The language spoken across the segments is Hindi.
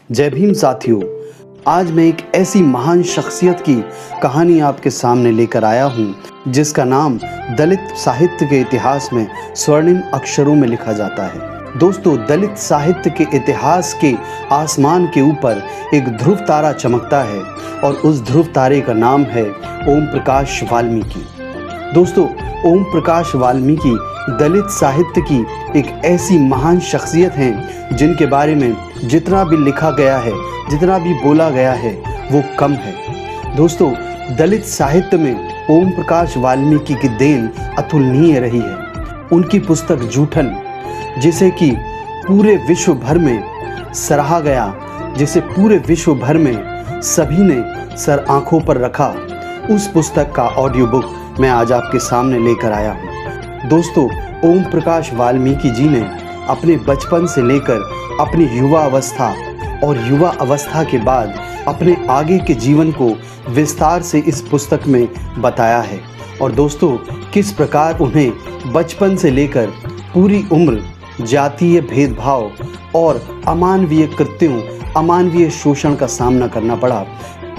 जय भीम साथियों। आज मैं एक ऐसी महान शख्सियत की कहानी आपके सामने लेकर आया हूँ जिसका नाम दलित साहित्य के इतिहास में स्वर्णिम अक्षरों में लिखा जाता है। दोस्तों, दलित साहित्य के इतिहास के आसमान के ऊपर एक ध्रुव तारा चमकता है और उस ध्रुव तारे का नाम है ओम प्रकाश वाल्मीकि। दोस्तों, ओम प्रकाश वाल्मीकि दलित साहित्य की एक ऐसी महान शख्सियत हैं जिनके बारे में जितना भी लिखा गया है, जितना भी बोला गया है, वो कम है। दोस्तों, दलित साहित्य में ओम प्रकाश वाल्मीकि की देन अतुलनीय रही है। उनकी पुस्तक जूठन, जिसे कि पूरे विश्व भर में सराहा गया, जिसे पूरे विश्व भर में सभी ने सर आंखों पर रखा, उस पुस्तक का ऑडियो बुक मैं आज आपके सामने लेकर आया हूँ। दोस्तों, ओम प्रकाश वाल्मीकि जी ने अपने बचपन से लेकर अपनी युवा अवस्था और युवा अवस्था के बाद अपने आगे के जीवन को विस्तार से इस पुस्तक में बताया है। और दोस्तों, किस प्रकार उन्हें बचपन से लेकर पूरी उम्र जातीय भेदभाव और अमानवीय कृत्यों, अमानवीय शोषण का सामना करना पड़ा।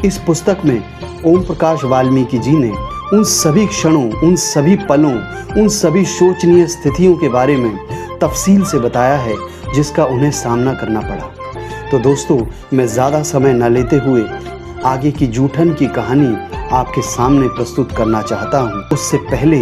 इस पुस्तक में ओम प्रकाश वाल्मीकि जी ने उन सभी क्षणों, उन सभी पलों, उन सभी शोचनीय स्थितियों के बारे में तफसील से बताया है जिसका उन्हें सामना करना पड़ा। तो दोस्तों, मैं ज़्यादा समय न लेते हुए आगे की जूठन की कहानी आपके सामने प्रस्तुत करना चाहता हूँ। उससे पहले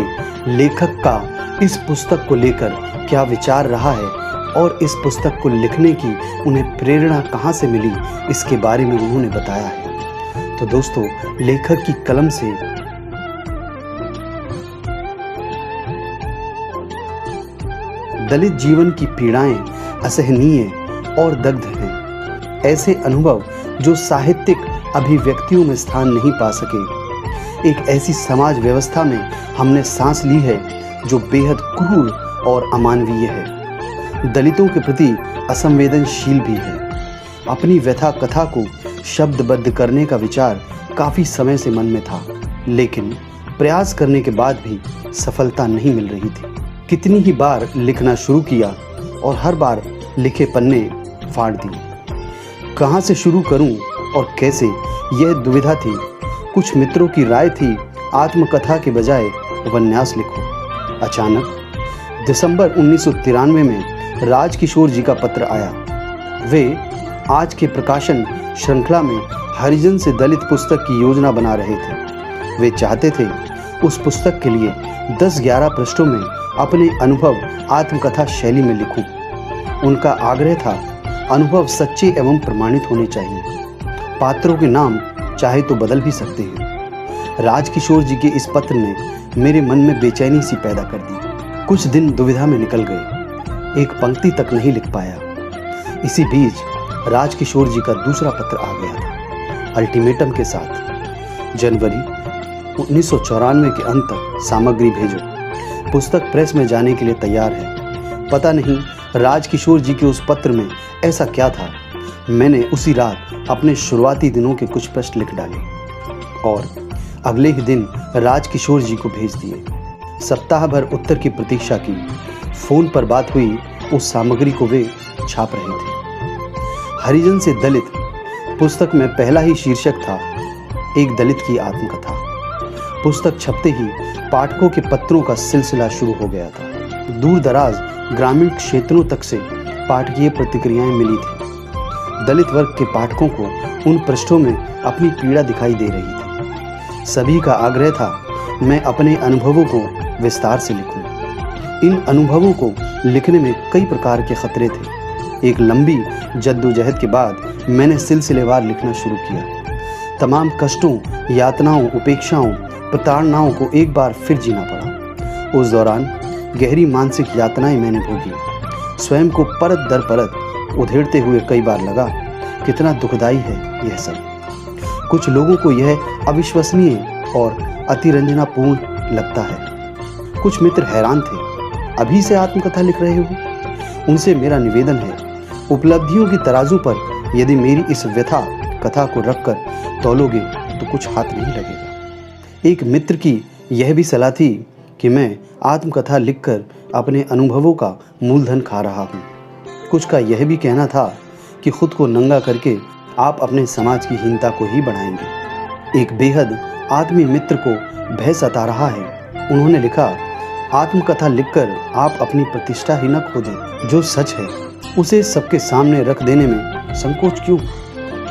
लेखक का इस पुस्तक को लेकर क्या विचार रहा है और इस पुस्तक को लिखने की उन्हें प्रेरणा कहाँ से मिली, इसके बारे में उन्होंने बताया है। तो दोस्तों, लेखक की कलम से दलित जीवन की पीड़ाएं असहनीय और दग्ध हैं। ऐसे अनुभव जो साहित्यिक अभिव्यक्तियों में स्थान नहीं पा सके। एक ऐसी समाज व्यवस्था में हमने सांस ली है जो बेहद क्रूर और अमानवीय है, दलितों के प्रति असंवेदनशील भी है। अपनी व्यथा कथा को शब्दबद्ध करने का विचार काफ़ी समय से मन में था, लेकिन प्रयास करने के बाद भी सफलता नहीं मिल रही थी। कितनी ही बार लिखना शुरू किया और हर बार लिखे पन्ने फाड़ दिए। कहाँ से शुरू करूं और कैसे, यह दुविधा थी। कुछ मित्रों की राय थी आत्मकथा के बजाय उपन्यास लिखो। अचानक दिसंबर 1993 में राजकिशोर जी का पत्र आया। वे आज के प्रकाशन श्रृंखला में हरिजन से दलित पुस्तक की योजना बना रहे थे। वे चाहते थे उस पुस्तक के लिए 10-11 पृष्ठों में अपने अनुभव आत्मकथा शैली में लिखूं। उनका आग्रह था अनुभव सच्चे एवं प्रमाणित होने चाहिए। पात्रों के नाम चाहे तो बदल भी सकते हैं। राजकिशोर जी के इस पत्र ने मेरे मन में बेचैनी सी पैदा कर दी। कुछ दिन दुविधा में निकल गए, एक पंक्ति तक नहीं लिख पाया। इसी बीच राजकिशोर जी का दूसरा पत्र आ गया था, अल्टीमेटम के साथ। जनवरी 1994 के अंत तक सामग्री भेजो, पुस्तक प्रेस में जाने के लिए तैयार है। पता नहीं राजकिशोर जी के उस पत्र में ऐसा क्या था। मैंने उसी रात अपने शुरुआती दिनों के कुछ पृष्ठ लिख डाले और अगले ही दिन राजकिशोर जी को भेज दिए। सप्ताह भर उत्तर की प्रतीक्षा की। फोन पर बात हुई, उस सामग्री को वे छाप रहे थे। हरिजन से दलित पुस्तक में पहला ही शीर्षक था एक दलित की आत्मकथा। पुस्तक छपते ही पाठकों के पत्रों का सिलसिला शुरू हो गया था। दूर दराज ग्रामीण क्षेत्रों तक से पाठकीय प्रतिक्रियाएं मिली थी। दलित वर्ग के पाठकों को उन पृष्ठों में अपनी पीड़ा दिखाई दे रही थी। सभी का आग्रह था मैं अपने अनुभवों को विस्तार से लिखूं। इन अनुभवों को लिखने में कई प्रकार के खतरे थे। एक लंबी जद्दोजहद के बाद मैंने सिलसिलेवार लिखना शुरू किया। तमाम कष्टों, यातनाओं, उपेक्षाओं, प्रताड़नाओं को एक बार फिर जीना पड़ा। उस दौरान गहरी मानसिक यातनाएं मैंने भोगी। स्वयं को परत दर परत उधेड़ते हुए कई बार लगा कितना दुखदाई है यह सब। कुछ लोगों को यह अविश्वसनीय और अतिरंजनापूर्ण लगता है। कुछ मित्र हैरान थे, अभी से आत्मकथा लिख रहे हो। उनसे मेरा निवेदन है, उपलब्धियों की तराजू पर यदि मेरी इस व्यथा कथा को रखकर तौलोगे तो कुछ हाथ नहीं लगेगा। एक मित्र की यह भी सलाह थी कि मैं आत्मकथा लिखकर अपने अनुभवों का मूलधन खा रहा हूँ। कुछ का यह भी कहना था कि खुद को नंगा करके आप अपने समाज की हीनता को ही बढ़ाएंगे। एक बेहद आत्मीय मित्र को भय सता रहा है। उन्होंने लिखा, आत्मकथा लिखकर आप अपनी प्रतिष्ठा ही न खो दें। जो सच है उसे सबके सामने रख देने में संकोच क्यों?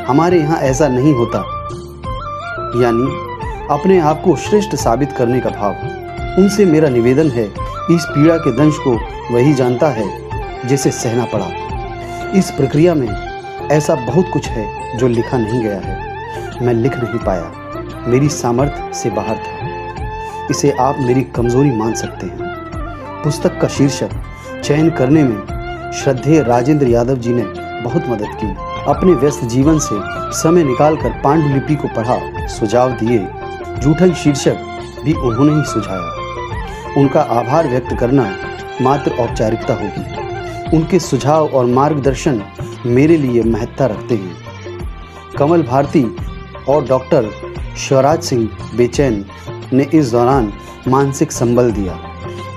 हमारे यहाँ ऐसा नहीं होता। यानी अपने आप को श्रेष्ठ साबित करने का भाव। उनसे मेरा निवेदन है, इस पीड़ा के दंश को वही जानता है जिसे सहना पड़ा। इस प्रक्रिया में ऐसा बहुत कुछ है जो लिखा नहीं गया है। मैं लिख नहीं पाया, मेरी सामर्थ्य से बाहर था। इसे आप मेरी कमजोरी मान सकते हैं। पुस्तक का शीर्षक चयन करने में श्रद्धेय राजेंद्र यादव जी ने बहुत मदद की। अपने व्यस्त जीवन से समय निकालकर पांडुलिपि को पढ़ा, सुझाव दिए। जूठन शीर्षक भी उन्होंने ही सुझाया। उनका आभार व्यक्त करना मात्र औपचारिकता होगी। उनके सुझाव और मार्गदर्शन मेरे लिए महत्ता रखते हैं। कमल भारती और डॉक्टर शिवराज सिंह बेचैन ने इस दौरान मानसिक संबल दिया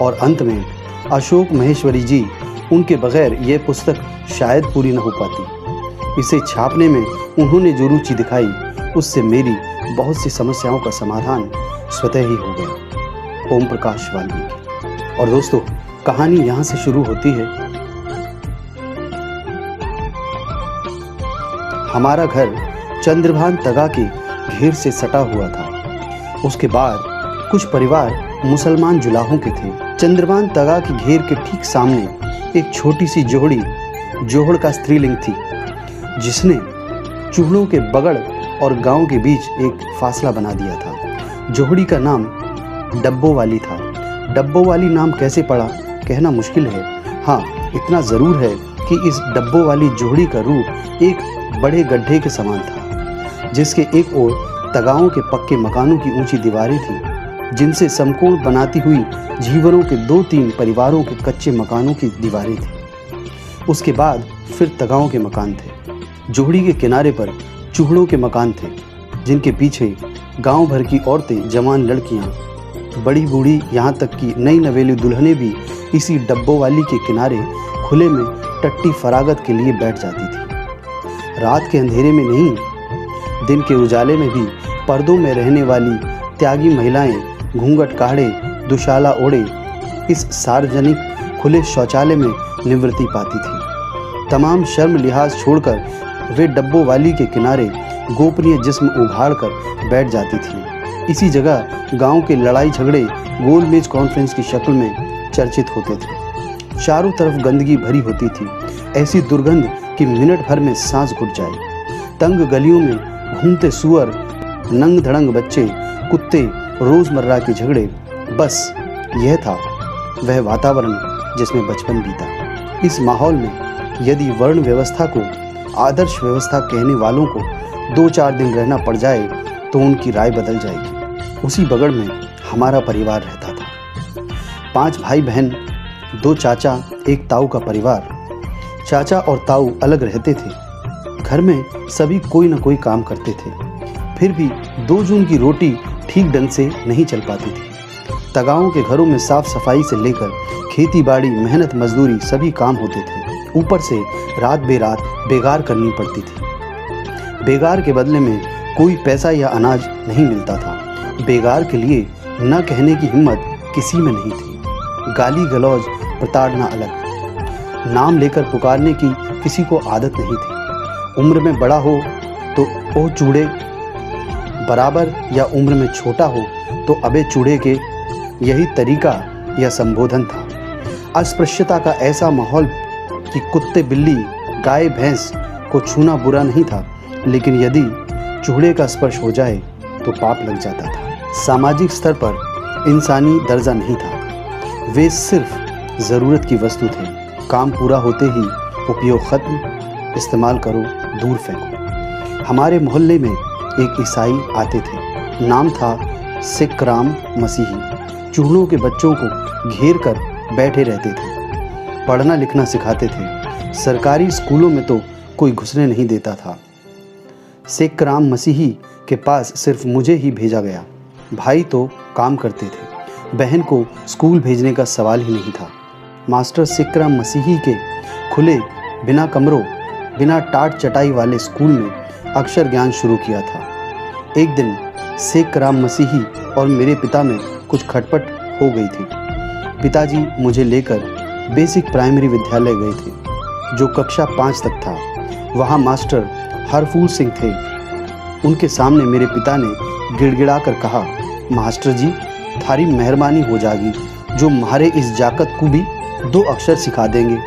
और अंत में अशोक महेश्वरी जी, उनके बगैर यह पुस्तक शायद पूरी न हो पाती। इसे छापने में उन्होंने जो रुचि दिखाई, उससे मेरी बहुत सी समस्याओं का समाधान स्वतः ही हो गया। ओम प्रकाश वाल्मीकि। और दोस्तों, कहानी यहाँ से शुरू होती है। हमारा घर चंद्रभान तगा के घेर से सटा हुआ था। उसके बाद कुछ परिवार मुसलमान जुलाहों के थे। चंद्रभान तगा के घेर के ठीक सामने एक छोटी सी जोहड़ी, जोहड़ का स्त्रीलिंग थी, जिसने चूहड़ों के बगड़ और गांव के बीच एक फासला बना दिया था। जोहड़ी का नाम डब्बो वाली था। डब्बो वाली नाम कैसे पड़ा कहना मुश्किल है। हाँ, इतना ज़रूर है कि इस डब्बो वाली जोहड़ी का रूप एक बड़े गड्ढे के समान था, जिसके एक ओर तगाओं के पक्के मकानों की ऊंची दीवारें थीं, जिनसे समकोण बनाती हुई झीवरों के 2-3 परिवारों के कच्चे मकानों की दीवारें थीं। उसके बाद फिर तगाओं के मकान थे। जोहड़ी के किनारे पर चूहड़ों के मकान थे, जिनके पीछे गांव भर की औरतें, जवान लड़कियां, बड़ी बूढ़ी, यहाँ तक कि नई नवेली दुल्हनें भी इसी डब्बो वाली के किनारे खुले में टट्टी फरागत के लिए बैठ जाती थी। रात के अंधेरे में नहीं, दिन के उजाले में भी पर्दों में रहने वाली त्यागी महिलाएं घूंघट काढ़े, दुशाला ओढ़े इस सार्वजनिक खुले शौचालय में निवृत्ति पाती थी। तमाम शर्म लिहाज छोड़कर वे डब्बो वाली के किनारे गोपनीय जिस्म उघाड़ कर बैठ जाती थी। इसी जगह गांव के लड़ाई झगड़े गोल मेज कॉन्फ्रेंस की शक्ल में चर्चित होते थे। चारों तरफ गंदगी भरी होती थी, ऐसी दुर्गंध कि मिनट भर में सांस घुट जाए। तंग गलियों में घूमते सुअर, नंग धड़ंग बच्चे, कुत्ते, रोजमर्रा के झगड़े, बस यह था वह वातावरण जिसमें बचपन बीता। इस माहौल में यदि वर्ण व्यवस्था को आदर्श व्यवस्था कहने वालों को 2-4 दिन रहना पड़ जाए तो उनकी राय बदल जाएगी। उसी बगड़ में हमारा परिवार रहता था। 5 भाई बहन, 2 चाचा, 1 ताऊ का परिवार। चाचा और ताऊ अलग रहते थे। घर में सभी कोई न कोई काम करते थे। फिर भी 2 जून की रोटी ठीक ढंग से नहीं चल पाती थी। तगाओं के घरों में साफ सफाई से लेकर खेती बाड़ी, मेहनत मजदूरी सभी काम होते थे। ऊपर से रात बेरात बेगार करनी पड़ती थी। बेगार के बदले में कोई पैसा या अनाज नहीं मिलता था। बेगार के लिए न कहने की हिम्मत किसी में नहीं थी। गाली गलौज, प्रताड़ना अलग। नाम लेकर पुकारने की किसी को आदत नहीं थी। उम्र में बड़ा हो तो ओ चूड़े, बराबर या उम्र में छोटा हो तो अबे चूड़े के, यही तरीका या संबोधन था। अस्पृश्यता का ऐसा माहौल कि कुत्ते, बिल्ली, गाय, भैंस को छूना बुरा नहीं था, लेकिन यदि चूड़े का स्पर्श हो जाए तो पाप लग जाता था। सामाजिक स्तर पर इंसानी दर्जा नहीं था। वे सिर्फ ज़रूरत की वस्तु थे। काम पूरा होते ही उपयोग खत्म, इस्तेमाल करो, दूर फेंको। हमारे मोहल्ले में एक ईसाई आते थे। नाम था सिख राम मसीही। चूड़ों के बच्चों को घेर कर बैठे रहते थे। पढ़ना लिखना सिखाते थे। सरकारी स्कूलों में तो कोई घुसने नहीं देता था। सिख राम मसीही के पास सिर्फ मुझे ही भेजा गया। भाई तो काम करते थे, बहन को स्कूल भेजने का सवाल ही नहीं था। मास्टर सिख राम मसीही के खुले बिना कमरों बिना टाट चटाई वाले स्कूल में अक्षर ज्ञान शुरू किया था। एक दिन शेख राम मसीही और मेरे पिता में कुछ खटपट हो गई थी। पिताजी मुझे लेकर बेसिक प्राइमरी विद्यालय गए थे जो कक्षा 5 तक था। वहाँ मास्टर हरफूल सिंह थे। उनके सामने मेरे पिता ने गिड़गिड़ा कर कहा, मास्टर जी, थारी मेहरबानी हो जाएगी जो म्हारे इस जाकत को भी 2 अक्षर सिखा देंगे।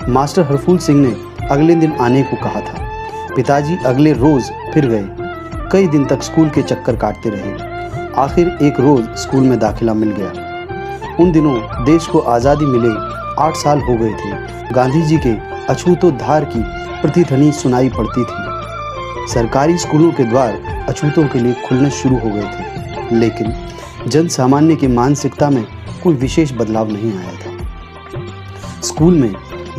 मास्टर हरफूल सिंह ने अगले दिन आने को कहा था। पिताजी अगले रोज फिर गए। कई दिन तक स्कूल के चक्कर काटते रहे। आखिर एक रोज स्कूल में दाखिला मिल गया। उन दिनों देश को आज़ादी मिले 8 साल हो गए थे। गांधी जी के अछूतोद्धार की प्रतिध्वनि सुनाई पड़ती थी। सरकारी स्कूलों के द्वार अछूतों के लिए खुलने शुरू हो गए थे, लेकिन जन सामान्य की मानसिकता में कोई विशेष बदलाव नहीं आया था। स्कूल में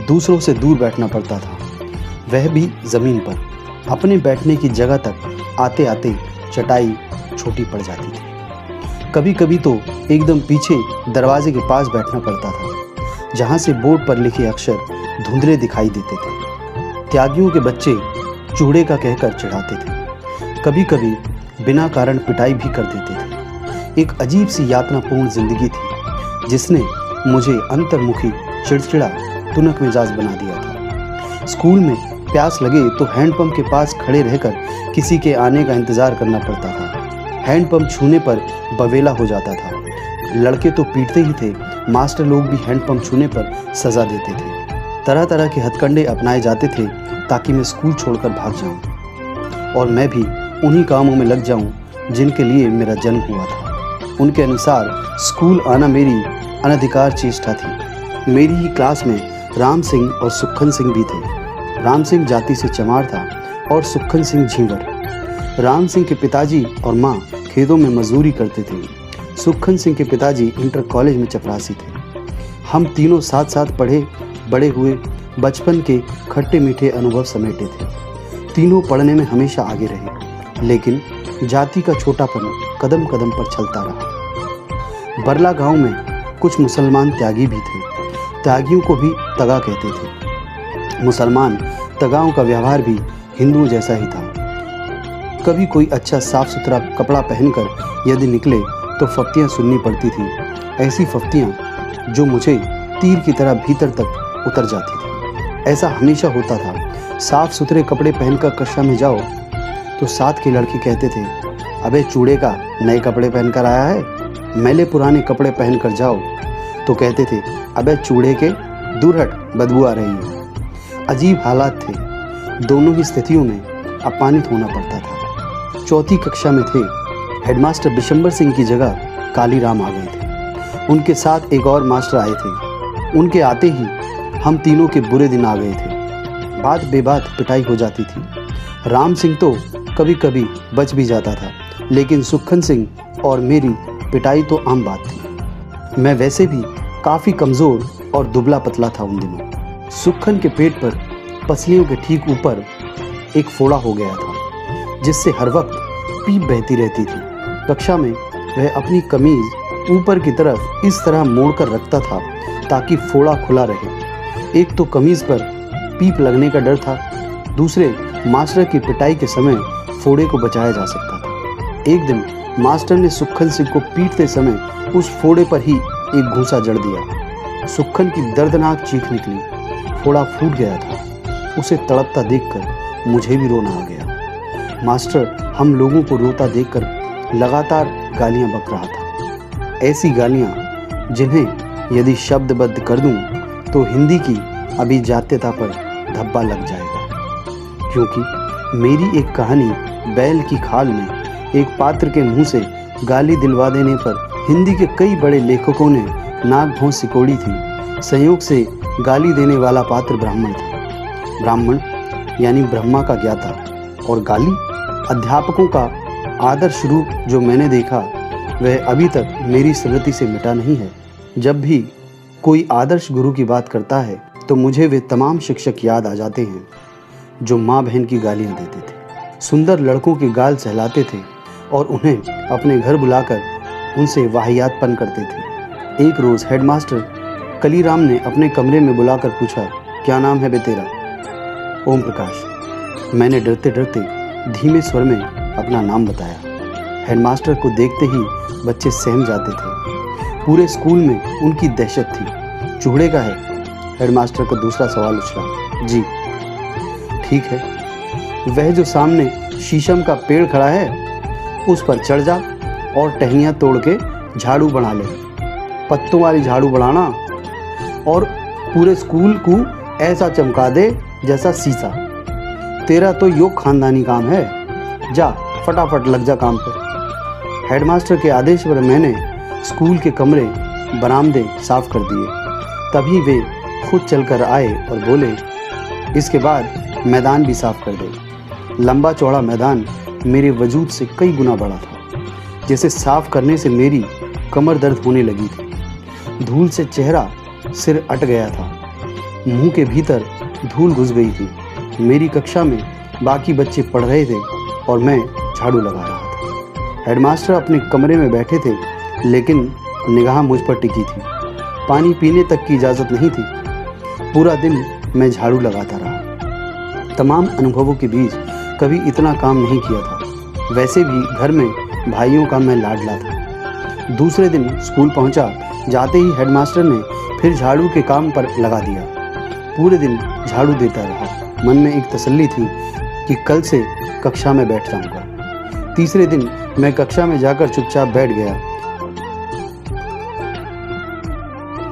दूसरों से दूर बैठना पड़ता था, वह भी ज़मीन पर। अपने बैठने की जगह तक आते आते चटाई छोटी पड़ जाती थी। कभी कभी तो एकदम पीछे दरवाजे के पास बैठना पड़ता था, जहाँ से बोर्ड पर लिखे अक्षर धुंधले दिखाई देते थे। त्यागियों के बच्चे चूड़े का कहकर चिढ़ाते थे। कभी कभी बिना कारण पिटाई भी कर देते थे। एक अजीब सी यातनापूर्ण जिंदगी थी जिसने मुझे अंतर्मुखी, चिड़चिड़ा, तुनक मिजाज बना दिया था। स्कूल में प्यास लगे तो हैंडपंप के पास खड़े रहकर किसी के आने का इंतजार करना पड़ता था। हैंडपंप छूने पर बवेला हो जाता था। लड़के तो पीटते ही थे, मास्टर लोग भी हैंडपंप छूने पर सजा देते थे। तरह तरह के हथकंडे अपनाए जाते थे ताकि मैं स्कूल छोड़कर भाग जाऊं और मैं भी उन्हीं कामों में लग जाऊं जिनके लिए मेरा जन्म हुआ था। उनके अनुसार स्कूल आना मेरी अनधिकार चेष्टा थी। मेरी ही क्लास में राम सिंह और सुखन सिंह भी थे। राम सिंह जाति से चमार था और सुखन सिंह झींवर। राम सिंह के पिताजी और माँ खेतों में मजदूरी करते थे। सुखन सिंह के पिताजी इंटर कॉलेज में चपरासी थे। हम तीनों साथ साथ पढ़े बड़े हुए, बचपन के खट्टे मीठे अनुभव समेटे थे। तीनों पढ़ने में हमेशा आगे रहे, लेकिन जाति का छोटापन कदम कदम पर चलता रहा। बरला गांव में कुछ मुसलमान त्यागी भी थे। त्यागियों को भी तगा कहते थे। मुसलमान तगाओं का व्यवहार भी हिंदुओं जैसा ही था। कभी कोई अच्छा साफ सुथरा कपड़ा पहनकर यदि निकले तो फफ्तियाँ सुननी पड़ती थी। ऐसी फफ्तियाँ जो मुझे तीर की तरह भीतर तक उतर जाती थी। ऐसा हमेशा होता था। साफ सुथरे कपड़े पहनकर कक्षा में जाओ तो साथ के लड़के कहते थे, अबे चूड़े का नए कपड़े पहनकर आया है। मैले पुराने कपड़े पहनकर जाओ तो कहते थे, अबे चूड़े के दूर हट, बदबू आ रही है। अजीब हालात थे। दोनों ही स्थितियों में अपमानित होना पड़ता था। चौथी कक्षा में थे। हेडमास्टर बिशंबर सिंह की जगह कालीराम आ गए थे। उनके साथ एक और मास्टर आए थे। उनके आते ही हम तीनों के बुरे दिन आ गए थे। बात बेबात पिटाई हो जाती थी। राम सिंह तो कभी कभी बच भी जाता था, लेकिन सुखन सिंह और मेरी पिटाई तो आम बात थी। मैं वैसे भी काफ़ी कमज़ोर और दुबला पतला था उन दिनों। सुखन के पेट पर पसलियों के ठीक ऊपर एक फोड़ा हो गया था, जिससे हर वक्त पीप बहती रहती थी। कक्षा में वह अपनी कमीज ऊपर की तरफ इस तरह मोड़कर रखता था ताकि फोड़ा खुला रहे। एक तो कमीज पर पीप लगने का डर था, दूसरे मास्टर की पिटाई के समय फोड़े को बचाया जा सकता था। एक दिन मास्टर ने सुखन सिंह को पीटते समय उस फोड़े पर ही एक घूंसा जड़ दिया। सुखन की दर्दनाक चीख निकली। फोड़ा फूट गया था। उसे तड़पता देखकर मुझे भी रोना आ गया। मास्टर हम लोगों को रोता देखकर लगातार गालियां बक रहा था। ऐसी गालियां जिन्हें यदि शब्दबद्ध कर दूं तो हिंदी की अभिजात्यता पर धब्बा लग जाएगा, क्योंकि मेरी एक कहानी बैल की खाल में एक पात्र के मुंह से गाली दिलवा देने पर हिंदी के कई बड़े लेखकों ने नाक भौं सिकोड़ी थी। संयोग से गाली देने वाला पात्र ब्राह्मण था। ब्राह्मण यानी ब्रह्मा का ज्ञाता, और गाली अध्यापकों का आदर्श रूप जो मैंने देखा वह अभी तक मेरी स्मृति से मिटा नहीं है। जब भी कोई आदर्श गुरु की बात करता है तो मुझे वे तमाम शिक्षक याद आ जाते हैं जो माँ बहन की गालियाँ देते थे, सुंदर लड़कों के गाल सहलाते थे और उन्हें अपने घर बुलाकर उनसे वाहियातपन करते थे। एक रोज़ हेडमास्टर कलीराम ने अपने कमरे में बुलाकर पूछा, क्या नाम है बे तेरा? ओम प्रकाश। मैंने डरते डरते धीमे स्वर में अपना नाम बताया। हेडमास्टर को देखते ही बच्चे सहम जाते थे। पूरे स्कूल में उनकी दहशत थी। चूड़े का है? हेडमास्टर का दूसरा सवाल उछला। जी। ठीक है, वह जो सामने शीशम का पेड़ खड़ा है उस पर चढ़ जा और टहनियाँ तोड़ के झाड़ू बना ले। पत्तों वाली झाड़ू बनाना और पूरे स्कूल को ऐसा चमका दे जैसा शीशा। तेरा तो यो खानदानी काम है। जा फटाफट लग जा काम पर। हेडमास्टर के आदेश पर मैंने स्कूल के कमरे बरामदे साफ कर दिए। तभी वे खुद चलकर आए और बोले, इसके बाद मैदान भी साफ कर दे। लंबा चौड़ा मैदान मेरे वजूद से कई गुना बड़ा था। जैसे साफ करने से मेरी कमर दर्द होने लगी थी। धूल से चेहरा सिर अट गया था। मुंह के भीतर धूल घुस गई थी। मेरी कक्षा में बाकी बच्चे पढ़ रहे थे और मैं झाड़ू लगा रहा था। हेडमास्टर अपने कमरे में बैठे थे, लेकिन निगाह मुझ पर टिकी थी। पानी पीने तक की इजाज़त नहीं थी। पूरा दिन मैं झाड़ू लगाता रहा। तमाम अनुभवों के बीच कभी इतना काम नहीं किया था। वैसे भी घर में भाइयों का मैं लाडला था। दूसरे दिन स्कूल पहुंचा। जाते ही हेडमास्टर ने फिर झाड़ू के काम पर लगा दिया। पूरे दिन झाड़ू देता रहा। मन में एक तसल्ली थी कि कल से कक्षा में बैठ जाऊंगा। तीसरे दिन मैं कक्षा में जाकर चुपचाप बैठ गया।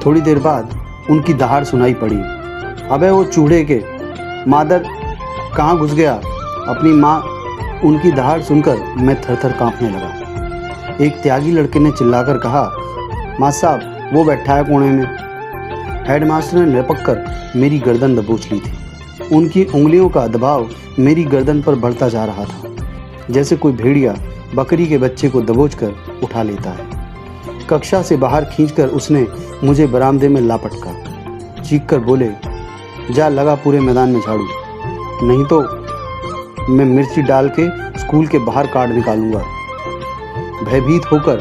थोड़ी देर बाद उनकी दहाड़ सुनाई पड़ी। अबे वो चूड़े के मादर कहाँ घुस गया अपनी माँ। उनकी दहाड़ सुनकर मैं थर थर कांपने लगा। एक त्यागी लड़के ने चिल्लाकर कहा, मास्टर साहब वो बैठा है कोने में। हेडमास्टर ने लपक कर मेरी गर्दन दबोच ली थी। उनकी उंगलियों का दबाव मेरी गर्दन पर बढ़ता जा रहा था, जैसे कोई भेड़िया बकरी के बच्चे को दबोचकर उठा लेता है। कक्षा से बाहर खींचकर उसने मुझे बरामदे में लापटका। चीख कर बोले, जा लगा पूरे मैदान में झाड़ू, नहीं तो मैं मिर्ची डाल के स्कूल के बाहर काट निकालूंगा। भयभीत होकर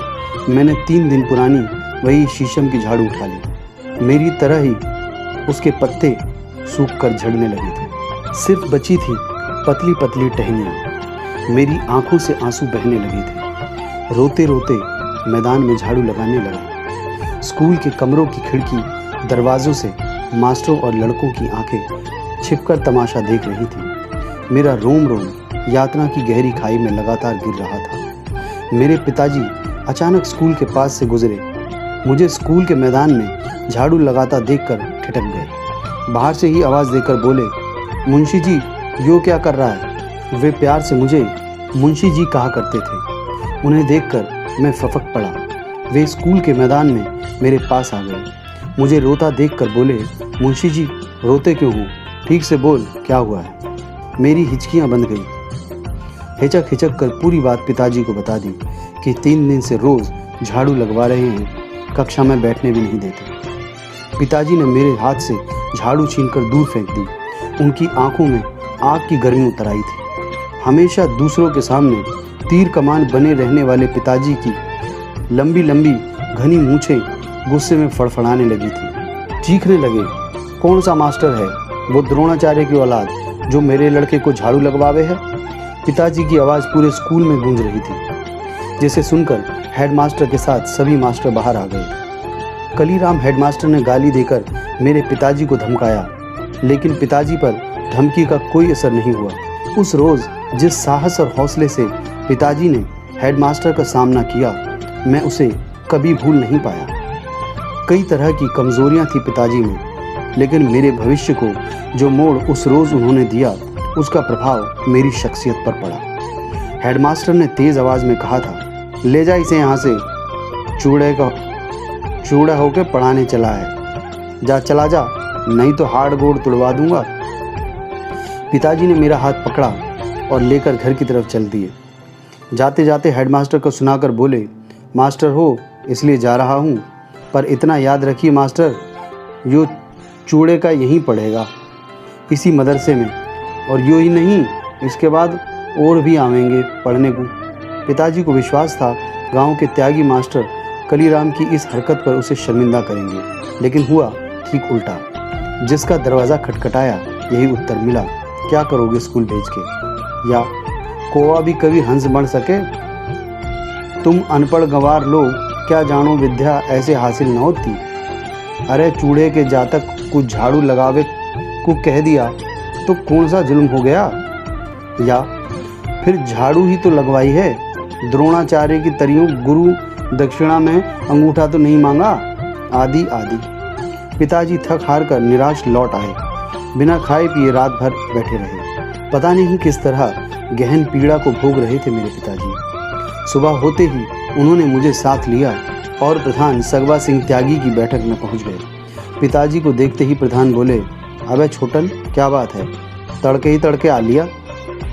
मैंने 3 दिन पुरानी वही शीशम की झाड़ू उठा ली। मेरी तरह ही उसके पत्ते सूख कर झड़ने लगे थे। सिर्फ बची थी पतली पतली टहनियाँ। मेरी आंखों से आंसू बहने लगे थे। रोते रोते मैदान में झाड़ू लगाने लगा। स्कूल के कमरों की खिड़की दरवाजों से मास्टरों और लड़कों की आंखें छिपकर तमाशा देख रही थी। मेरा रोम रोम यातना की गहरी खाई में लगातार गिर रहा था। मेरे पिताजी अचानक स्कूल के पास से गुजरे। मुझे स्कूल के मैदान में झाड़ू लगाता देखकर ठिठक गए। बाहर से ही आवाज़ देकर बोले, मुंशी जी यो क्या कर रहा है। वे प्यार से मुझे मुंशी जी कहा करते थे। उन्हें देखकर मैं फफक पड़ा। वे स्कूल के मैदान में मेरे पास आ गए। मुझे रोता देखकर बोले, मुंशी जी रोते क्यों हो, ठीक से बोल क्या हुआ है। मेरी हिचकियां बंध गई। हिचक हिचक कर पूरी बात पिताजी को बता दी कि 3 दिन से रोज झाड़ू लगवा रहे हैं, कक्षा में बैठने भी नहीं देते। पिताजी ने मेरे हाथ से झाड़ू छीनकर दूर फेंक दी। उनकी आंखों में आग की गर्मी उतर आई थी। हमेशा दूसरों के सामने तीर कमान बने रहने वाले पिताजी की लंबी लंबी घनी मूछें गुस्से में फड़फड़ाने लगी थी। चीखने लगे, कौन सा मास्टर है वो द्रोणाचार्य की औलाद जो मेरे लड़के को झाड़ू लगवावे है। पिताजी की आवाज़ पूरे स्कूल में गूंज रही थी, जिसे सुनकर हेडमास्टर के साथ सभी मास्टर बाहर आ गए। कलीराम हेडमास्टर ने गाली देकर मेरे पिताजी को धमकाया, लेकिन पिताजी पर धमकी का कोई असर नहीं हुआ। उस रोज़ जिस साहस और हौसले से पिताजी ने हेडमास्टर का सामना किया, मैं उसे कभी भूल नहीं पाया। कई तरह की कमजोरियां थी पिताजी में, लेकिन मेरे भविष्य को जो मोड़ उस रोज़ उन्होंने दिया, उसका प्रभाव मेरी शख्सियत पर पड़ा। हेडमास्टर ने तेज़ आवाज़ में कहा था, ले जा इसे यहाँ से, चूड़ा होकर पढ़ाने चला है, जा चला जा, नहीं तो हाड़ गोड़ तुड़वा दूंगा। पिताजी ने मेरा हाथ पकड़ा और लेकर घर की तरफ चल दिए। जाते जाते हेडमास्टर को सुनाकर बोले, मास्टर हो इसलिए जा रहा हूँ, पर इतना याद रखिए मास्टर, यो चूड़े का यहीं पढ़ेगा इसी मदरसे में, और यो ही नहीं इसके बाद और भी आवेंगे पढ़ने को। पिताजी को विश्वास था गांव के त्यागी मास्टर कलीराम की इस हरकत पर उसे शर्मिंदा करेंगे, लेकिन हुआ ठीक उल्टा। जिसका दरवाज़ा खटखटाया यही उत्तर मिला। क्या करोगे स्कूल भेज के? या कौवा भी कभी हंस बन सके? तुम अनपढ़ गंवार लोग क्या जानो विद्या ऐसे हासिल न होती। अरे चूड़े के जातक कुछ झाड़ू लगावे को कह दिया तो कौन सा जुल्म हो गया? या फिर झाड़ू ही तो लगवाई है, द्रोणाचार्य की तरियों गुरु दक्षिणा में अंगूठा तो नहीं मांगा, आदि आदि। पिताजी थक हार कर निराश लौट आए। बिना खाए पिए रात भर बैठे रहे। पता नहीं किस तरह गहन पीड़ा को भोग रहे थे मेरे पिताजी। सुबह होते ही उन्होंने मुझे साथ लिया और प्रधान सगवा सिंह त्यागी की बैठक में पहुंच गए। पिताजी को देखते ही प्रधान बोले, अबे छोटन क्या बात है, तड़के ही तड़के आ लिया?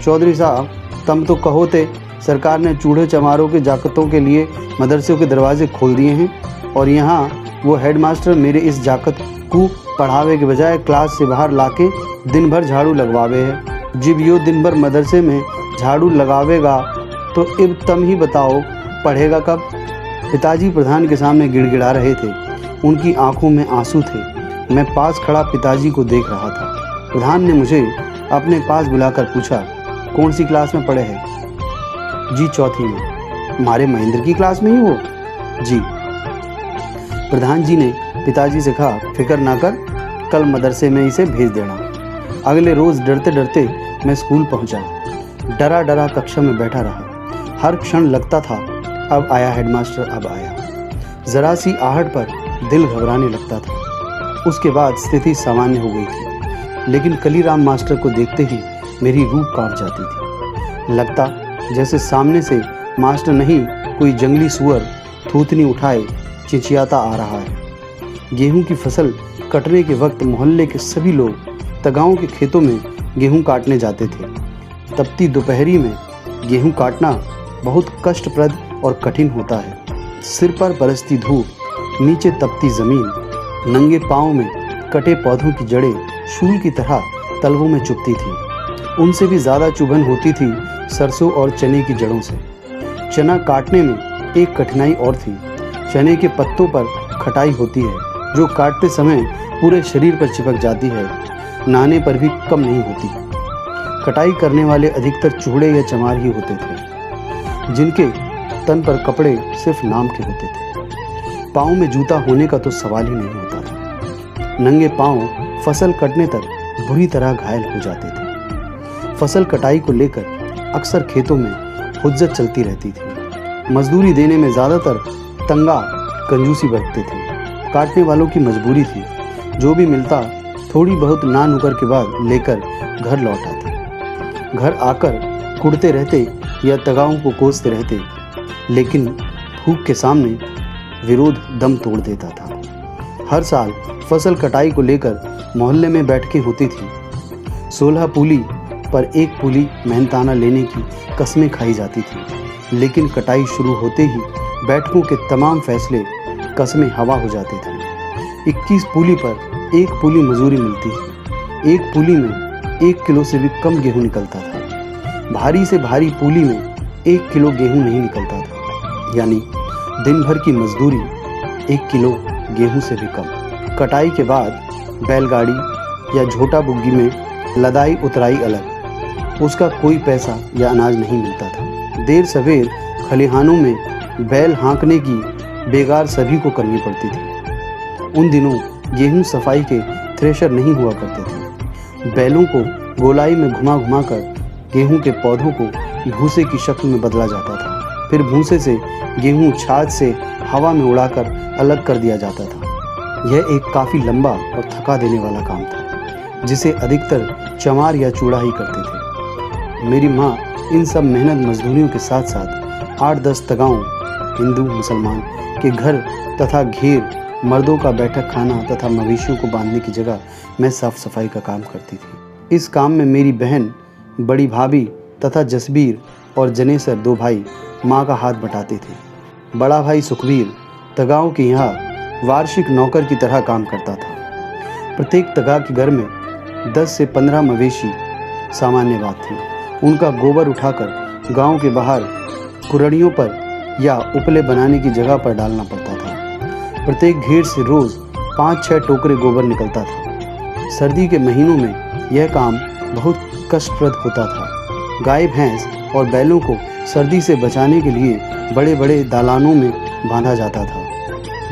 चौधरी साहब तुम तो कहो थे सरकार ने चूड़े चमारों के जाकतों के लिए मदरसों के दरवाजे खोल दिए हैं और यहाँ वो हेडमास्टर मेरे इस जाकत को पढ़ावे के बजाय क्लास से बाहर लाके दिन भर झाड़ू लगवावे है। जब यो दिन भर मदरसे में झाड़ू लगावेगा तो अब तुम ही बताओ पढ़ेगा कब? पिताजी प्रधान के सामने गिड़गिड़ा रहे थे। उनकी आंखों में आंसू थे। मैं पास खड़ा पिताजी को देख रहा था। प्रधान ने मुझे अपने पास बुलाकर पूछा, कौन सी क्लास में पढ़े हैं? जी चौथी में। हमारे महेंद्र की क्लास में ही हो? जी। प्रधान जी ने पिताजी से कहा, फिक्र ना कर, कल मदरसे में इसे भेज देना। अगले रोज डरते डरते मैं स्कूल पहुंचा। डरा डरा कक्षा में बैठा रहा। हर क्षण लगता था अब आया हेडमास्टर, अब आया। जरा सी आहट पर दिल घबराने लगता था। उसके बाद स्थिति सामान्य हो गई थी, लेकिन कलीराम मास्टर को देखते ही मेरी रूह कांप जाती थी। लगता जैसे सामने से मास्टर नहीं कोई जंगली सुअर थूथनी उठाए चिचियाता आ रहा है। गेहूं की फसल कटने के वक्त मोहल्ले के सभी लोग तगाओं के खेतों में गेहूं काटने जाते थे। तपती दोपहरी में गेहूं काटना बहुत कष्टप्रद और कठिन होता है। सिर पर बरसती धूप, नीचे तपती जमीन, नंगे पांव में कटे पौधों की जड़ें शूल की तरह तलवों में चुभती थी। उनसे भी ज़्यादा चुभन होती थी सरसों और चने की जड़ों से। चना काटने में एक कठिनाई और थी। चने के पत्तों पर खटाई होती है जो काटते समय पूरे शरीर पर चिपक जाती है, नहाने पर भी कम नहीं होती। कटाई करने वाले अधिकतर चूड़े या चमार ही होते थे, जिनके तन पर कपड़े सिर्फ नाम के होते थे। पाँव में जूता होने का तो सवाल ही नहीं होता था। नंगे पाँव फसल कटने तक बुरी तरह घायल हो जाते थे। फसल कटाई को लेकर अक्सर खेतों में हुज्जत चलती रहती थी। मजदूरी देने में ज़्यादातर तंगा कंजूसी बरतते थे। काटने वालों की मजबूरी थी, जो भी मिलता थोड़ी बहुत ना नुकर के बाद लेकर घर लौट आते। घर आकर कुड़ते रहते या तगाओं को कोसते रहते, लेकिन भूख के सामने विरोध दम तोड़ देता था। हर साल फसल कटाई को लेकर मोहल्ले में बैठकें होती थी। 16 पुली पर एक पुली मेहनताना लेने की कस्में खाई जाती थी, लेकिन कटाई शुरू होते ही बैठकों के तमाम फैसले कस्में हवा हो जाते थे। 21 पुली पर एक पुली मजूरी मिलती थी। एक पुली में 1 किलो से भी कम गेहूं निकलता था। भारी से भारी पुली में 1 किलो गेहूं नहीं निकलता था, यानी दिन भर की मजदूरी 1 किलो गेहूं से भी कम। कटाई के बाद बैलगाड़ी या झोटा बुग्गी में लदाई उतराई अलग, उसका कोई पैसा या अनाज नहीं मिलता था। देर सवेर खलिहानों में बैल हाँकने की बेगार सभी को करनी पड़ती थी। उन दिनों गेहूं सफाई के थ्रेशर नहीं हुआ करते थे। बैलों को गोलाई में घुमा घुमा कर गेहूं के पौधों को भूसे की शक्ल में बदला जाता था। फिर भूसे से गेहूं छाछ से हवा में उड़ाकर अलग कर दिया जाता था। यह एक काफ़ी लंबा और थका देने वाला काम था, जिसे अधिकतर चमार या चूड़ा ही करते थे। मेरी माँ इन सब मेहनत मजदूरियों के साथ साथ 8-10 तगाओं, हिंदू मुसलमान के घर तथा घेर, मर्दों का बैठक खाना तथा मवेशियों को बांधने की जगह मैं साफ सफाई का काम करती थी। इस काम में मेरी बहन, बड़ी भाभी तथा जसबीर और जनेसर 2 भाई माँ का हाथ बटाते थे। बड़ा भाई सुखबीर तगाओं के यहाँ वार्षिक नौकर की तरह काम करता था। प्रत्येक तगा के घर में 10 से 15 मवेशी सामान्य बात थी। उनका गोबर उठाकर गांव के बाहर कुरड़ियों पर या उपले बनाने की जगह पर डालना पड़ता था। प्रत्येक घेर से रोज 5-6 टोकरे गोबर निकलता था। सर्दी के महीनों में यह काम बहुत कष्टप्रद होता था। गाय भैंस और बैलों को सर्दी से बचाने के लिए बड़े बड़े दालानों में बांधा जाता था,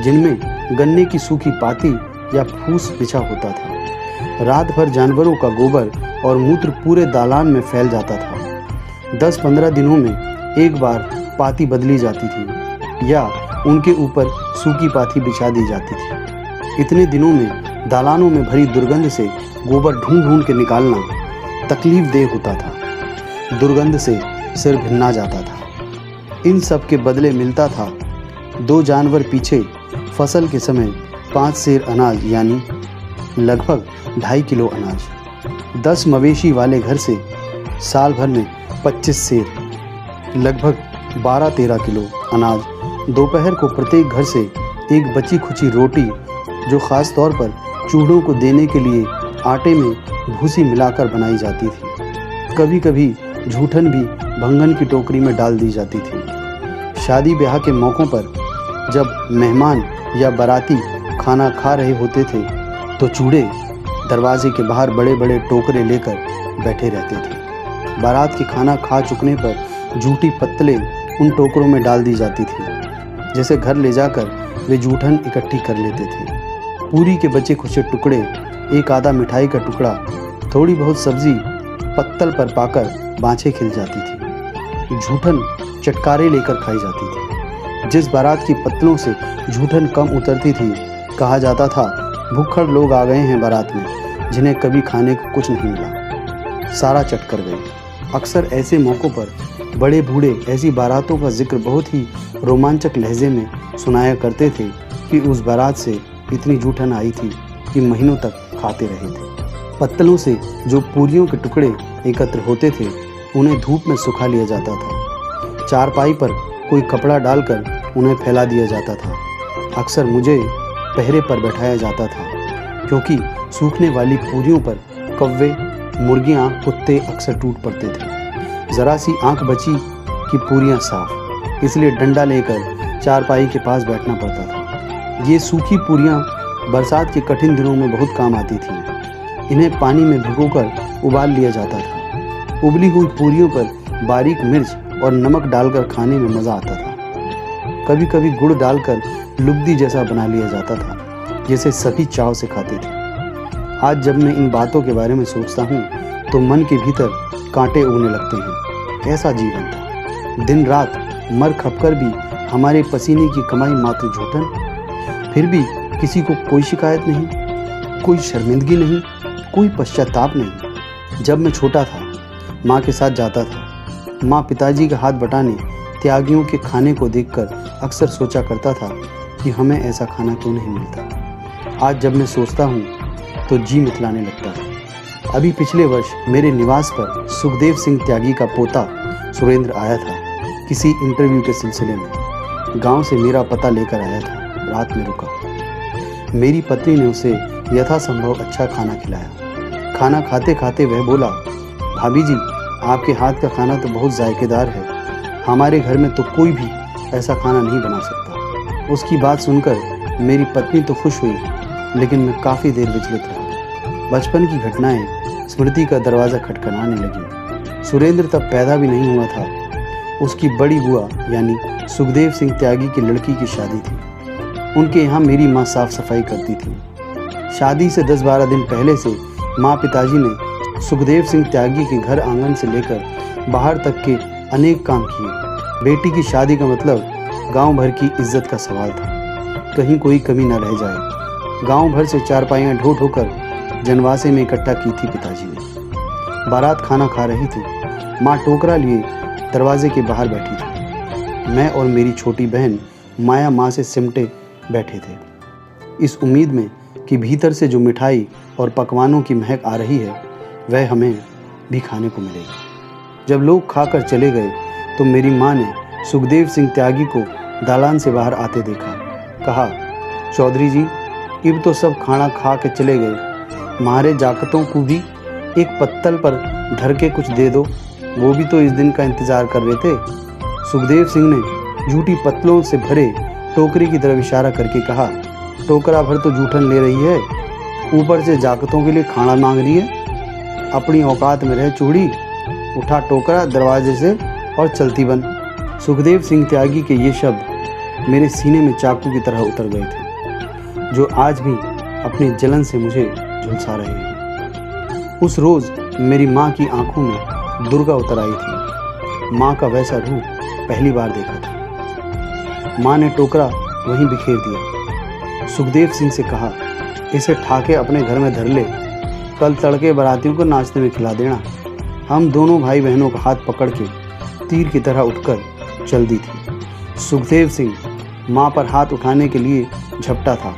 जिनमें गन्ने की सूखी पाती या फूस बिछा होता था। रात भर जानवरों का गोबर और मूत्र पूरे दालान में फैल जाता था। 10-15 दिनों में एक बार पाती बदली जाती थी या उनके ऊपर सूखी पाती बिछा दी जाती थी। इतने दिनों में दालानों में भरी दुर्गंध से गोबर ढूंढ ढूंढ के निकालना तकलीफदेह होता था। दुर्गंध से सिर भिन्ना जाता था। इन सब के बदले मिलता था 2 जानवर पीछे फसल के समय 5 सेर अनाज, यानी लगभग 2.5 किलो अनाज। 10 मवेशी वाले घर से साल भर में 25 सेर, लगभग 12-13 किलो अनाज। दोपहर को प्रत्येक घर से एक बची खुची रोटी, जो ख़ास तौर पर चूहों को देने के लिए आटे में भूसी मिलाकर बनाई जाती थी। कभी कभी झूठन भी भंगन की टोकरी में डाल दी जाती थी। शादी ब्याह के मौक़ों पर जब मेहमान या बाराती खाना खा रहे होते थे तो चूड़े दरवाजे के बाहर बड़े बड़े टोकरे लेकर बैठे रहते थे। बारात के खाना खा चुकने पर जूठी पत्तलें उन टोकरों में डाल दी जाती थी, जैसे घर ले जाकर वे जूठन इकट्ठी कर लेते थे। पूरी के बचे खुचे टुकड़े, एक आधा मिठाई का टुकड़ा, थोड़ी बहुत सब्जी पत्तल पर पाकर बाँछें खिल जाती थी। जूठन चटकारे लेकर खाई जाती थी। जिस बारात की पत्तलों से जूठन कम उतरती थी, कहा जाता था भुक्खड़ लोग आ गए हैं बारात में, जिन्हें कभी खाने को कुछ नहीं मिला, सारा चट कर गई। अक्सर ऐसे मौक़ों पर बड़े बूढ़े ऐसी बारातों का जिक्र बहुत ही रोमांचक लहजे में सुनाया करते थे कि उस बारात से इतनी जूठन आई थी कि महीनों तक खाते रहे थे। पत्तलों से जो पूरियों के टुकड़े एकत्र होते थे, उन्हें धूप में सुखा लिया जाता था। चारपाई पर कोई कपड़ा डालकर उन्हें फैला दिया जाता था। अक्सर मुझे पहरे पर बैठाया जाता था, क्योंकि सूखने वाली पूरियों पर कौवे, मुर्गियाँ, कुत्ते अक्सर टूट पड़ते थे। ज़रा सी आंख बची कि पूरियाँ साफ, इसलिए डंडा लेकर चारपाई के पास बैठना पड़ता था। ये सूखी पूरियाँ बरसात के कठिन दिनों में बहुत काम आती थीं। इन्हें पानी में भिगोकर उबाल लिया जाता था। उबली हुई पूरियों पर बारीक मिर्च और नमक डालकर खाने में मज़ा आता था। कभी कभी गुड़ डालकर लुगदी जैसा बना लिया जाता था, जिसे सभी चाव से खाते थे। आज जब मैं इन बातों के बारे में सोचता हूँ तो मन के भीतर कांटे उगने लगते हैं। कैसा जीवन था! दिन रात मर खपकर भी हमारे पसीने की कमाई मात्र जूठन। फिर भी किसी को कोई शिकायत नहीं, कोई शर्मिंदगी नहीं, कोई पश्चाताप नहीं। जब मैं छोटा था, माँ के साथ जाता था। माँ पिताजी का हाथ बटाने त्यागियों के खाने को देखकर अक्सर सोचा करता था कि हमें ऐसा खाना क्यों नहीं मिलता। आज जब मैं सोचता हूँ तो जी मितलाने लगता है। अभी पिछले वर्ष मेरे निवास पर सुखदेव सिंह त्यागी का पोता सुरेंद्र आया था, किसी इंटरव्यू के सिलसिले में। गांव से मेरा पता लेकर आया था। रात में रुका। मेरी पत्नी ने उसे यथासंभव अच्छा खाना खिलाया। खाना खाते खाते वह बोला, भाभी जी, आपके हाथ का खाना तो बहुत जायकेदार है। हमारे घर में तो कोई भी ऐसा खाना नहीं बना सकता। उसकी बात सुनकर मेरी पत्नी तो खुश हुई, लेकिन मैं काफ़ी देर विचलित रहा। बचपन की घटनाएं स्मृति का दरवाज़ा खटखटाने लगी। सुरेंद्र तब पैदा भी नहीं हुआ था। उसकी बड़ी बुआ यानी सुखदेव सिंह त्यागी की लड़की की शादी थी। उनके यहाँ मेरी माँ साफ सफाई करती थी। शादी से 10-12 दिन पहले से माँ पिताजी ने सुखदेव सिंह त्यागी के घर आंगन से लेकर बाहर तक के अनेक काम किए। बेटी की शादी का मतलब गांव भर की इज्जत का सवाल था, कहीं कोई कमी न रह जाए। गांव भर से चारपाइयाँ ढो ढोकर जनवासे में इकट्ठा की थी पिताजी ने। बारात खाना खा रही थी। माँ टोकरा लिए दरवाजे के बाहर बैठी थी। मैं और मेरी छोटी बहन माया माँ से सिमटे बैठे थे, इस उम्मीद में कि भीतर से जो मिठाई और पकवानों की महक आ रही है वह हमें भी खाने को मिलेगी। जब लोग खाकर चले गए तो मेरी माँ ने सुखदेव सिंह त्यागी को दालान से बाहर आते देखा। कहा, चौधरी जी, अब तो सब खाना खा के चले गए। हमारे जाकतों को भी एक पत्तल पर धर के कुछ दे दो, वो भी तो इस दिन का इंतज़ार कर रहे थे। सुखदेव सिंह ने झूठी पत्तलों से भरे टोकरी की तरफ इशारा करके कहा, टोकरा भर तो जूठन ले रही है, ऊपर से जाकतों के लिए खाना मांग रही है। अपनी औकात में रह चूड़ी, उठा टोकरा दरवाजे से और चलती बन। सुखदेव सिंह त्यागी के ये शब्द मेरे सीने में चाकू की तरह उतर गए थे, जो आज भी अपनी जलन से मुझे झुलसा रहे हैं। उस रोज़ मेरी माँ की आंखों में दुर्गा उतर आई थी। माँ का वैसा रूप पहली बार देखा था। माँ ने टोकरा वहीं बिखेर दिया। सुखदेव सिंह से कहा, इसे ठाके अपने घर में धर ले, कल तड़के बारातियों को नाश्ते में खिला देना। हम दोनों भाई बहनों का हाथ पकड़ के तीर की तरह उठकर चल दी थी। सुखदेव सिंह माँ पर हाथ उठाने के लिए झपटा था,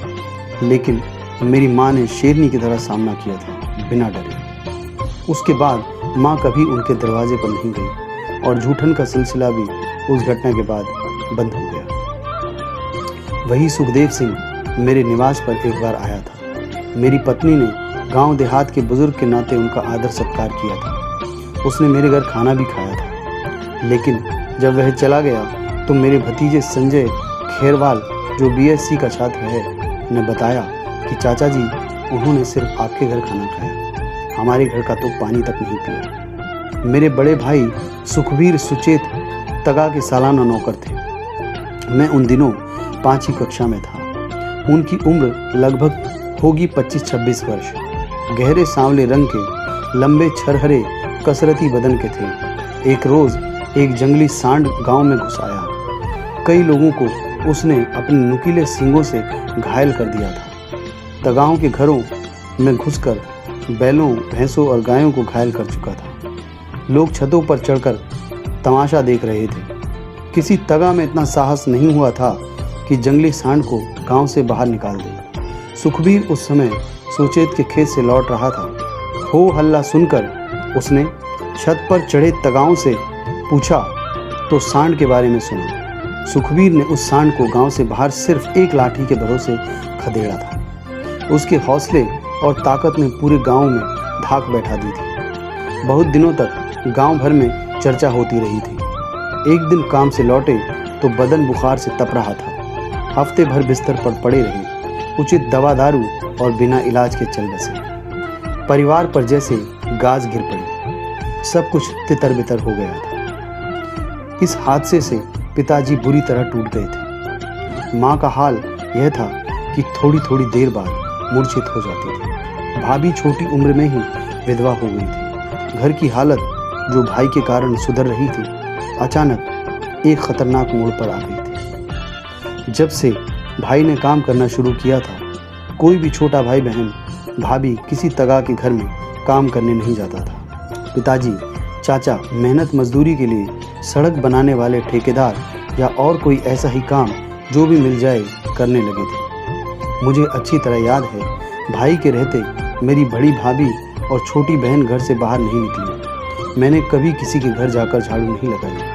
लेकिन मेरी माँ ने शेरनी की तरह सामना किया था, बिना डरे। उसके बाद माँ कभी उनके दरवाजे पर नहीं गई और झूठन का सिलसिला भी उस घटना के बाद बंद हो गया। वही सुखदेव सिंह मेरे निवास पर एक बार आया था। मेरी पत्नी ने गांव देहात के बुजुर्ग के नाते उनका आदर सत्कार किया था। उसने मेरे घर खाना भी खाया था, लेकिन जब वह चला गया तो मेरे भतीजे संजय खेरवाल, जो बीएससी का छात्र है, ने बताया कि चाचा जी, उन्होंने सिर्फ आपके घर खाना खाया, हमारे घर का तो पानी तक नहीं पिया। मेरे बड़े भाई सुखवीर सुचेत तगा के सालाना नौकर थे। मैं उन दिनों 5वीं कक्षा में था। उनकी उम्र लगभग होगी 25-26 वर्ष। गहरे सांवले रंग के, लंबे छरहरे कसरती बदन के थे। एक रोज़ एक जंगली सांड गांव में घुस आया। कई लोगों को उसने अपने नुकीले सींगों से घायल कर दिया था। तगाओं के घरों में घुसकर बैलों, भैंसों और गायों को घायल कर चुका था। लोग छतों पर चढ़कर तमाशा देख रहे थे। किसी तगा में इतना साहस नहीं हुआ था कि जंगली सांड को गांव से बाहर निकाल दे। सुखबीर उस समय सुचेत के खेत से लौट रहा था। हो हल्ला सुनकर उसने छत पर चढ़े तगाओं से पूछा तो सांड के बारे में सुना। सुखबीर ने उस सांड को गांव से बाहर सिर्फ एक लाठी के भरोसे खदेड़ा था। उसके हौसले और ताकत ने पूरे गांव में धाक बैठा दी थी। बहुत दिनों तक गांव भर में चर्चा होती रही थी। एक दिन काम से लौटे तो बदन बुखार से तप रहा था। हफ्ते भर बिस्तर पर पड़े रहे, उचित दवा दारू और बिना इलाज के चल बसे। परिवार पर जैसे गाज गिर पड़ी। सब कुछ तितर बितर हो गया था। इस हादसे से पिताजी बुरी तरह टूट गए थे। माँ का हाल यह था कि थोड़ी थोड़ी देर बाद मूर्छित हो जाती थी। भाभी छोटी उम्र में ही विधवा हो गई थी। घर की हालत, जो भाई के कारण सुधर रही थी, अचानक एक खतरनाक मोड़ पर आ गई थी। जब से भाई ने काम करना शुरू किया था, कोई भी छोटा भाई बहन, भाभी किसी तगा के घर में काम करने नहीं जाता था। पिताजी, चाचा मेहनत मजदूरी के लिए सड़क बनाने वाले ठेकेदार या और कोई ऐसा ही काम जो भी मिल जाए करने लगे थे। मुझे अच्छी तरह याद है, भाई के रहते मेरी बड़ी भाभी और छोटी बहन घर से बाहर नहीं निकली। मैंने कभी किसी के घर जाकर झाड़ू नहीं लगाई।